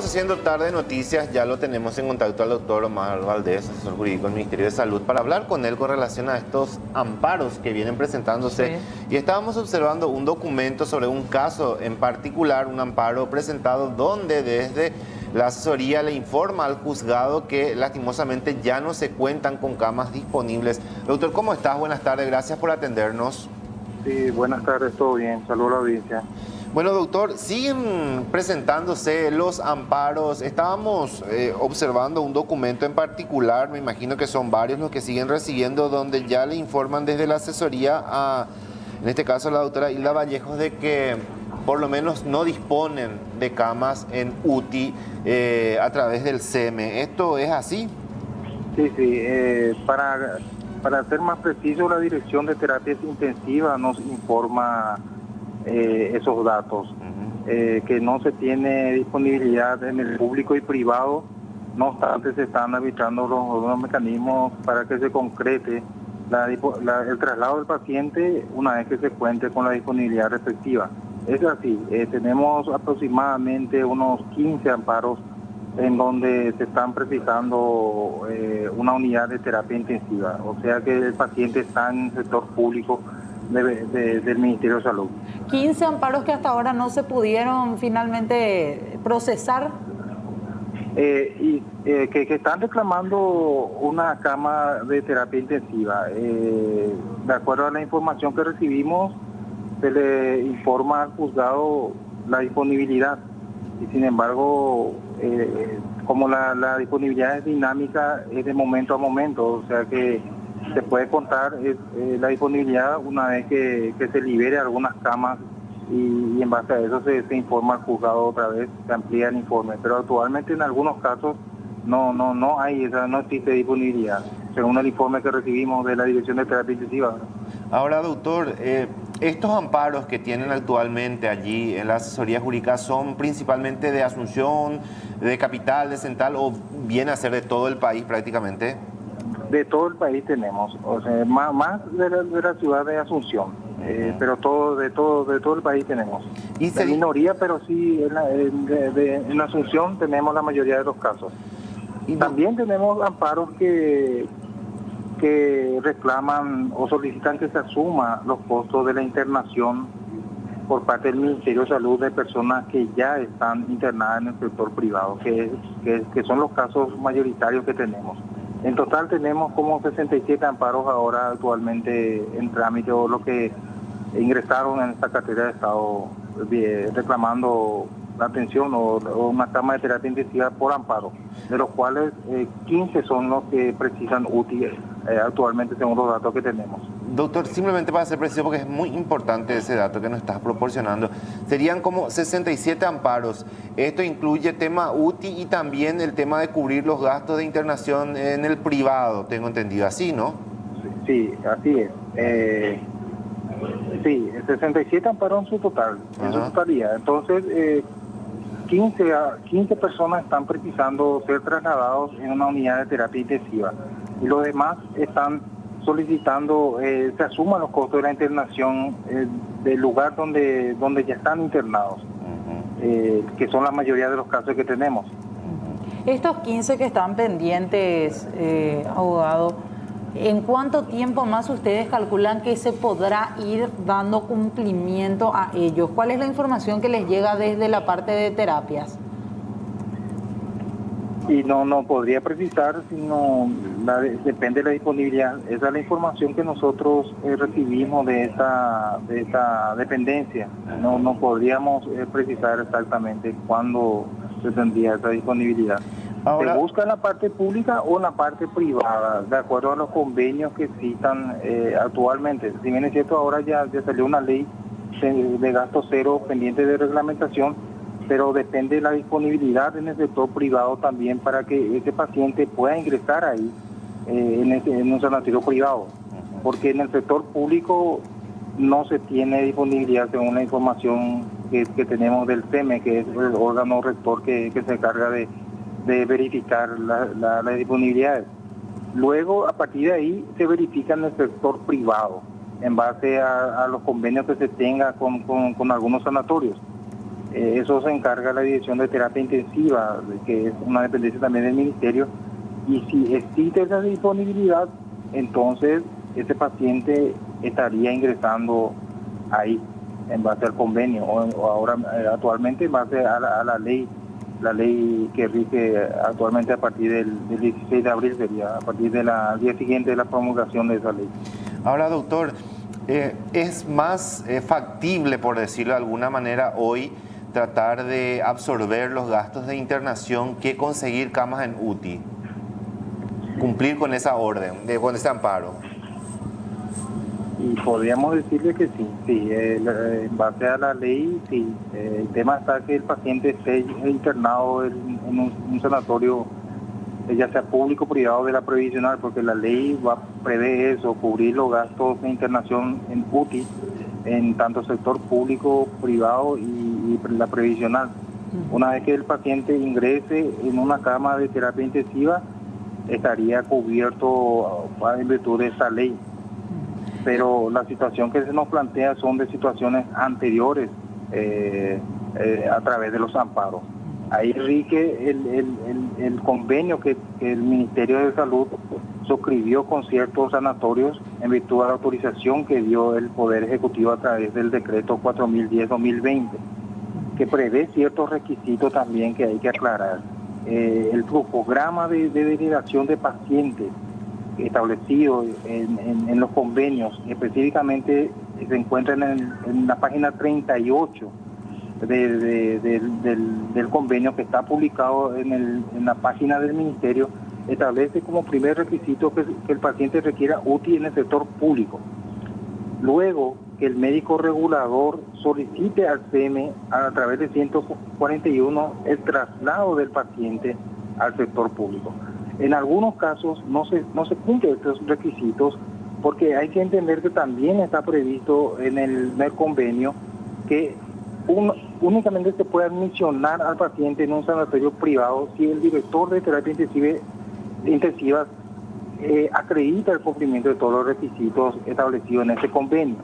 Seguimos haciendo tarde de noticias, ya lo tenemos en contacto al doctor Omar Valdés, asesor jurídico del Ministerio de Salud, para hablar con él con relación a estos amparos que vienen presentándose. Sí. Y estábamos observando un documento sobre un caso en particular, un amparo presentado donde desde la asesoría le informa al juzgado que lastimosamente ya no se cuentan con camas disponibles. Doctor, ¿cómo estás? Buenas tardes, gracias por atendernos. Sí, buenas tardes, todo bien, saludos a la audiencia. Bueno, doctor, siguen presentándose los amparos. Estábamos observando un documento en particular, me imagino que son varios los que siguen recibiendo, donde ya le informan desde la asesoría a, en este caso a la doctora Hilda Vallejos, de que por lo menos no disponen de camas en UTI a través del SEME. ¿Esto es así? Sí, para ser más preciso, la Dirección de Terapias Intensivas nos informa esos datos, que no se tiene disponibilidad en el público y privado. No obstante, se están arbitrando los mecanismos para que se concrete el traslado del paciente una vez que se cuente con la disponibilidad respectiva. Es así, tenemos aproximadamente unos 15 amparos en donde se están precisando una unidad de terapia intensiva, o sea que el paciente está en el sector público del Ministerio de Salud. 15 amparos que hasta ahora no se pudieron finalmente procesar. Que están reclamando una cama de terapia intensiva. De acuerdo a la información que recibimos, se le informa al juzgado la disponibilidad. Y sin embargo, como la disponibilidad es dinámica, es de momento a momento, o sea que se puede contar la disponibilidad una vez que se libere algunas camas y en base a eso se informa al juzgado otra vez, se amplía el informe. Pero actualmente en algunos casos no existe disponibilidad, según el informe que recibimos de la Dirección de Terapia Intensiva. Ahora, doctor, estos amparos que tienen actualmente allí en la asesoría jurídica son principalmente de Asunción, de Capital, de Central, o viene a ser de todo el país prácticamente. De todo el país tenemos, o sea, más de la ciudad de Asunción, pero de todo el país tenemos. ¿Y la minoría, pero sí en Asunción tenemos la mayoría de los casos. Y también tenemos amparos que reclaman o solicitan que se asuma los costos de la internación por parte del Ministerio de Salud de personas que ya están internadas en el sector privado, que son los casos mayoritarios que tenemos. En total tenemos como 67 amparos ahora actualmente en trámite, o los que ingresaron en esta cartera de Estado reclamando la atención o una cama de terapia intensiva por amparo, de los cuales 15 son los que precisan UTI actualmente según los datos que tenemos. Doctor, simplemente para ser preciso, porque es muy importante ese dato que nos estás proporcionando, serían como 67 amparos. Esto incluye tema UTI y también el tema de cubrir los gastos de internación en el privado, tengo entendido, así, ¿no? Sí, así es. Sí, 67 amparos en su total, en su totalidad. Entonces, 15 personas están precisando ser trasladados en una unidad de terapia intensiva y los demás están solicitando se asuman los costos de la internación del lugar donde ya están internados, que son la mayoría de los casos que tenemos. Estos 15 que están pendientes, abogado, ¿en cuánto tiempo más ustedes calculan que se podrá ir dando cumplimiento a ellos? ¿Cuál es la información que les llega desde la parte de terapias? Y no podría precisar, sino depende de la disponibilidad. Esa es la información que nosotros recibimos de esta dependencia. No podríamos precisar exactamente cuándo se tendría esa disponibilidad. Ahora, se busca en la parte pública o en la parte privada, de acuerdo a los convenios que existan actualmente. Si bien es cierto, ahora ya salió una ley de gasto cero pendiente de reglamentación, pero depende de la disponibilidad en el sector privado también para que ese paciente pueda ingresar ahí en un sanatorio privado, porque en el sector público no se tiene disponibilidad según la información que tenemos del CEME, que es el órgano rector que se encarga de verificar la disponibilidad. Luego, a partir de ahí, se verifica en el sector privado, en base a los convenios que se tenga con algunos sanatorios. Eso se encarga la Dirección de Terapia Intensiva, que es una dependencia también del Ministerio, y si existe esa disponibilidad, entonces ese paciente estaría ingresando ahí en base al convenio, o ahora actualmente en base a la ley que rige actualmente a partir del 16 de abril, sería a partir del día siguiente de la promulgación de esa ley. Ahora, doctor, ¿es más factible, por decirlo de alguna manera, hoy tratar de absorber los gastos de internación que conseguir camas en UTI? Cumplir con esa orden, con ese amparo. Y podríamos decirle que sí, en base a la ley, sí. El tema está que el paciente esté internado en un sanatorio, ya sea público o privado de la previsional, porque la ley prevé eso, cubrir los gastos de internación en UTI, en tanto sector público, privado y la previsional. Una vez que el paciente ingrese en una cama de terapia intensiva, estaría cubierto en virtud de esa ley. Pero la situación que se nos plantea son de situaciones anteriores a través de los amparos. Ahí rige el convenio que el Ministerio de Salud suscribió con ciertos sanatorios en virtud de la autorización que dio el Poder Ejecutivo a través del decreto 4010-2020, que prevé ciertos requisitos también que hay que aclarar. El programa de derivación de pacientes establecido en los convenios, específicamente se encuentran en la página 38 del convenio, que está publicado en la página del Ministerio. Establece como primer requisito que el paciente requiera UTI en el sector público. Luego, que el médico regulador solicite al CM a través de 141 el traslado del paciente al sector público. En algunos casos no se cumplen estos requisitos, porque hay que entender que también está previsto en el convenio que únicamente se puede admisionar al paciente en un sanatorio privado si el director de terapia intensiva acredita el cumplimiento de todos los requisitos establecidos en ese convenio.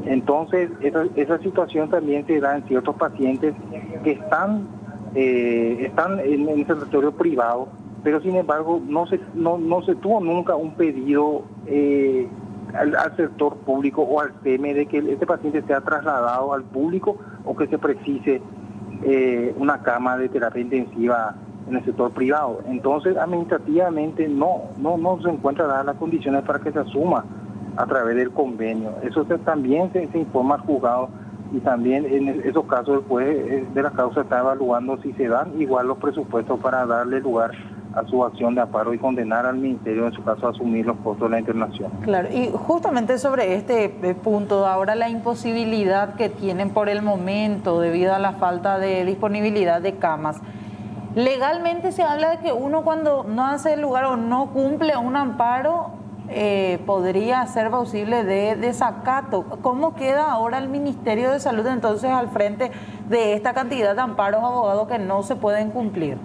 Entonces, esa situación también se da en ciertos pacientes que están en el sanatorio privado, pero sin embargo no se tuvo nunca un pedido al sector público o al CM de que este paciente sea trasladado al público o que se precise una cama de terapia intensiva en el sector privado. Entonces, administrativamente no se encuentran dadas las condiciones para que se asuma a través del convenio. Eso también se informa al juzgado, y también en esos casos el juez de la causa está evaluando si se dan igual los presupuestos para darle lugar a su acción de amparo y condenar al Ministerio, en su caso, a asumir los costos de la internación. Claro, y justamente sobre este punto, ahora la imposibilidad que tienen por el momento debido a la falta de disponibilidad de camas. Legalmente se habla de que uno, cuando no hace el lugar o no cumple un amparo, podría ser posible de desacato. ¿Cómo queda ahora el Ministerio de Salud entonces al frente de esta cantidad de amparos, abogados, que no se pueden cumplir?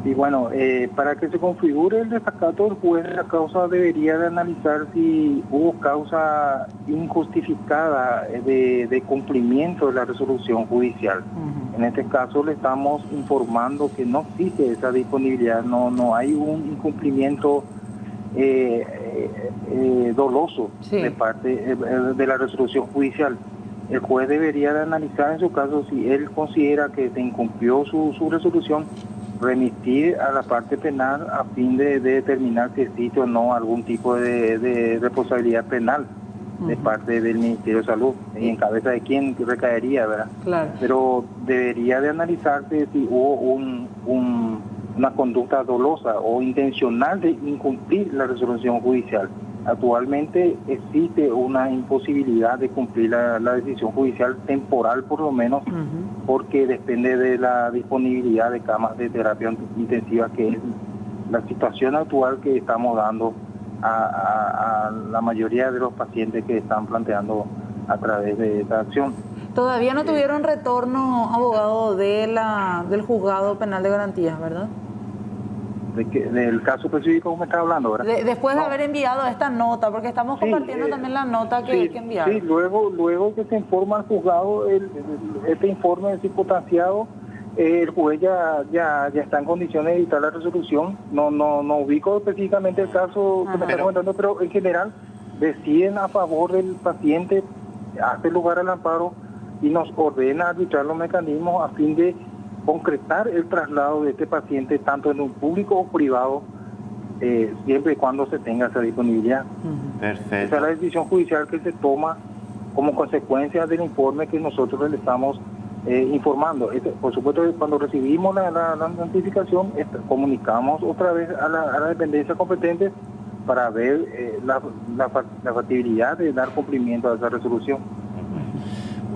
Y bueno, para que se configure el desacato, el juez de la causa debería de analizar si hubo causa injustificada de cumplimiento de la resolución judicial. En este caso le estamos informando que no existe esa disponibilidad, no hay un incumplimiento doloso de parte de la resolución judicial. El juez debería de analizar en su caso si él considera que se incumplió su resolución, remitir a la parte penal a fin de determinar si existe o no algún tipo de responsabilidad penal de parte del Ministerio de Salud, y en cabeza de quién recaería, ¿verdad? Claro. Pero debería de analizarse si hubo una conducta dolosa o intencional de incumplir la resolución judicial. Actualmente existe una imposibilidad de cumplir la decisión judicial temporal, por lo menos, porque depende de la disponibilidad de camas de terapia intensiva, que es la situación actual que estamos dando a la mayoría de los pacientes que están planteando a través de esta acción. Todavía no tuvieron retorno, abogado, del juzgado penal de garantías, ¿verdad? del caso específico que me está hablando, ¿verdad? Después de haber enviado esta nota, porque estamos compartiendo también la nota que enviaron. Sí, luego que se informa al juzgado este informe circunstanciado, el juez ya está en condiciones de dictar la resolución. No ubico específicamente el caso que me está comentando, pero en general deciden a favor del paciente, hace lugar al amparo y nos ordena arbitrar los mecanismos a fin de concretar el traslado de este paciente tanto en un público o privado, siempre y cuando se tenga esa disponibilidad. Perfecto. Esa es la decisión judicial que se toma como consecuencia del informe que nosotros le estamos informando. Por supuesto, cuando recibimos la notificación, comunicamos otra vez a la dependencia competente para ver la factibilidad de dar cumplimiento a esa resolución.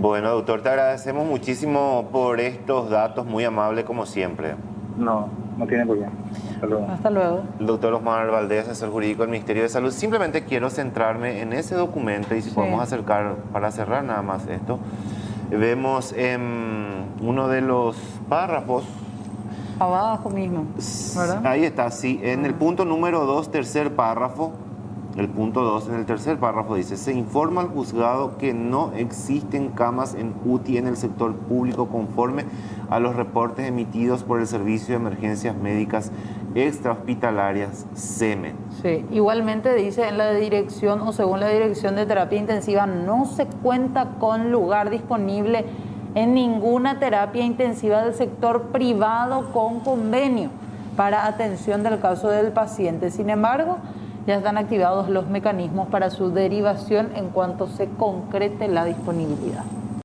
Bueno, doctor, te agradecemos muchísimo por estos datos, muy amable como siempre. No tiene por qué. Hasta luego. Hasta luego. El doctor Osmar Valdés, asesor jurídico del Ministerio de Salud. Simplemente quiero centrarme en ese documento y si podemos acercar, para cerrar nada más esto, vemos en uno de los párrafos, abajo mismo, ¿verdad? Ahí está, sí, en el punto número 2, tercer párrafo. El punto 2, en el tercer párrafo dice: se informa al juzgado que no existen camas en UTI en el sector público conforme a los reportes emitidos por el Servicio de Emergencias Médicas Extrahospitalarias, SEME. Sí, igualmente dice en la dirección o según la Dirección de Terapia Intensiva no se cuenta con lugar disponible en ninguna terapia intensiva del sector privado con convenio para atención del caso del paciente. Sin embargo, ya están activados los mecanismos para su derivación en cuanto se concrete la disponibilidad.